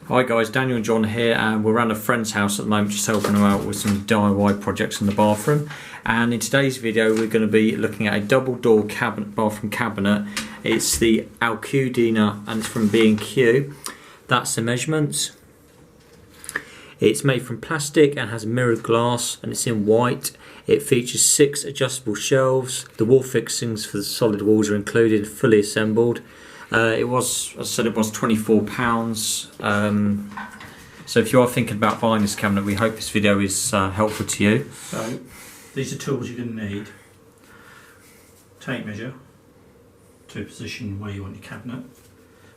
Hi guys, Daniel and John here, and we're around a friend's house at the moment just helping them out with some DIY projects in the bathroom. And in today's video we're going to be looking at a double door cabinet, bathroom cabinet. It's the Alcudina and it's from B&Q. That's the measurements. It's made from plastic and has mirrored glass, and it's in white. It features 6 adjustable shelves. The wall fixings for the solid walls are included, fully assembled. It was, as I said, it was £24. So if you are thinking about buying this cabinet, we hope this video is helpful to you. So these are tools you're going to need. Tape measure to position where you want your cabinet.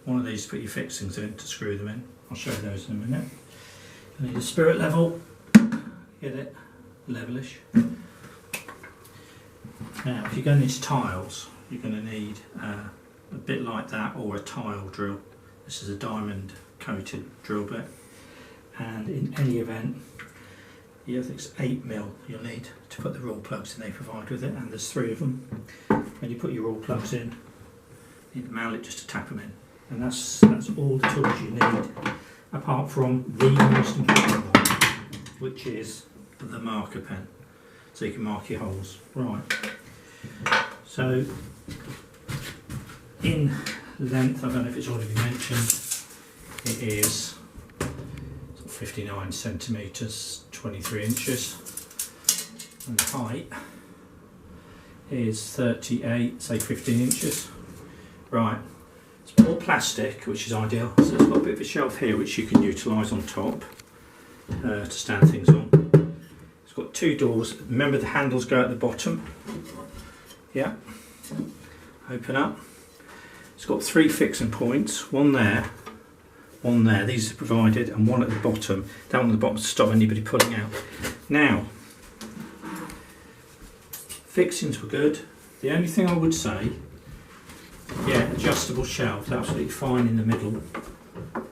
One of these to put your fixings in to screw them in. I'll show you those in a minute. You need a spirit level. Get it levelish. Now, if you're going into tiles, you're going to need a bit like that, or a tile drill. This is a diamond coated drill bit, and in any event, I think it's 8mm you'll need to put the raw plugs in they provide with it, and there's 3 of them. When you put your raw plugs in, you need the mallet just to tap them in, and that's all the tools you need, apart from the most important one, which is the marker pen, so you can mark your holes. Right, so in length, I don't know if it's already been mentioned, it is 59 centimetres, 23 inches, and the height is 38, say 15 inches. Right, it's all plastic, which is ideal, so it's got a bit of a shelf here which you can utilise on top to stand things on. It's got 2 doors, remember the handles go at the bottom, yeah, open up. It's got 3 fixing points, one there, these are provided, and one at the bottom, down at the bottom to stop anybody pulling out. Now, fixings were good. The only thing I would say, yeah, adjustable shelves, absolutely fine in the middle,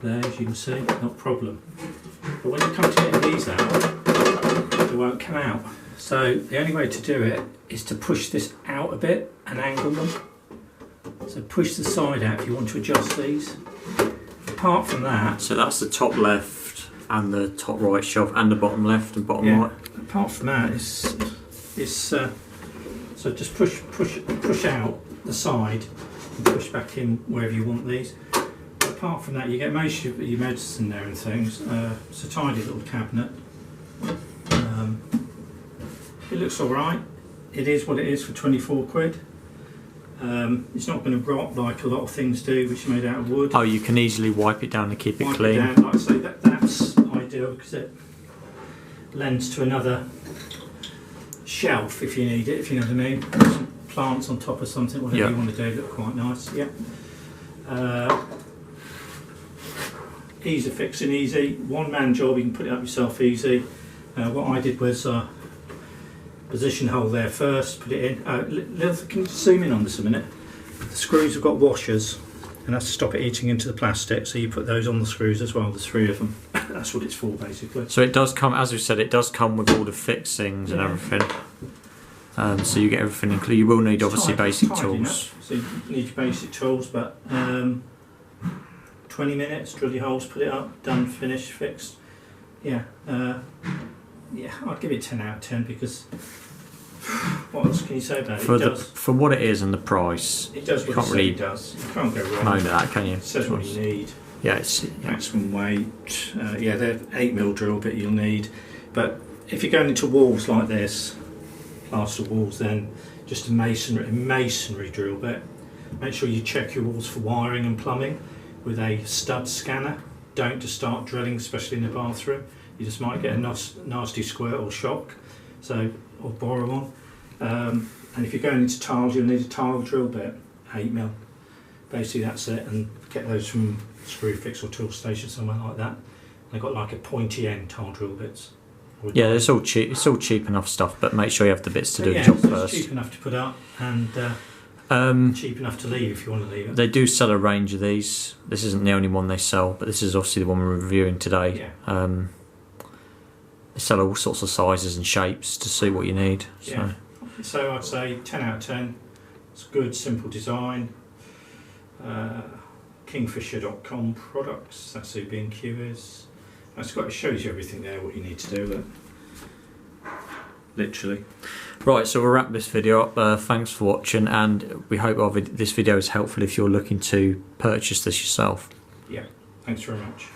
there as you can see, not a problem. But when you come to get these out, they won't come out. So the only way to do it is to push this out a bit and angle them. So push the side out if you want to adjust these. Apart from that... So that's the top left and the top right shelf, and the bottom left and bottom right. Apart from that, it's so just push out the side and push back in wherever you want these. But apart from that, you get most of your medicine there and things. It's a tidy little cabinet. It looks alright. It is what it is for 24 quid. It's not going to rot like a lot of things do which are made out of wood. Oh, you can easily wipe it down to keep it clean. Wipe it down, like I say, that's ideal because it lends to another shelf if you need it, if you know what I mean. Put some plants on top of something, whatever you want to do, look quite nice. Yeah. Easy fixing, easy. One-man job, you can put it up yourself easy. What I did was position hole there first, put it in. Can you zoom in on this a minute? The screws have got washers, and that's to stop it eating into the plastic, so you put those on the screws as well. There's 3 of them. That's what it's for basically. So it does come, as we said, it does come with all the fixings and everything. So you get everything included. You will need obviously basic tools. Enough. So you need your basic tools, but 20 minutes, drill your holes, put it up, done, finished, fixed. Yeah. Yeah, I'd give it 10 out of 10 because what else can you say about it? For what it is and the price, it does what it does. You can't go wrong. Moan at that, can you? It says what you need. Yeah, it's maximum weight. Yeah, they're 8mm drill bit you'll need. But if you're going into walls like this, plaster walls, then just a masonry drill bit. Make sure you check your walls for wiring and plumbing with a stud scanner. Don't just start drilling, especially in the bathroom. You just might get a nasty squirt or shock, or borrow one. And if you're going into tiles, you'll need a tile drill bit, 8mm. Basically that's it, and get those from Screwfix or Tool Station, somewhere like that. They've got like a pointy end tile drill bits. Yeah, it's all cheap. It's all cheap enough stuff, but make sure you have the bits to do the job first. It's cheap enough to put up, and cheap enough to leave if you want to leave it. They do sell a range of these. This isn't the only one they sell, but this is obviously the one we're reviewing today. Yeah. They sell all sorts of sizes and shapes to suit what you need. Yeah. So I'd say 10 out of 10. It's good, simple design. kingfisher.com products. That's who B&Q is. It shows you everything there, what you need to do. Look. Literally. Right, so we'll wrap this video up. Thanks for watching, and we hope this video is helpful if you're looking to purchase this yourself. Yeah, thanks very much.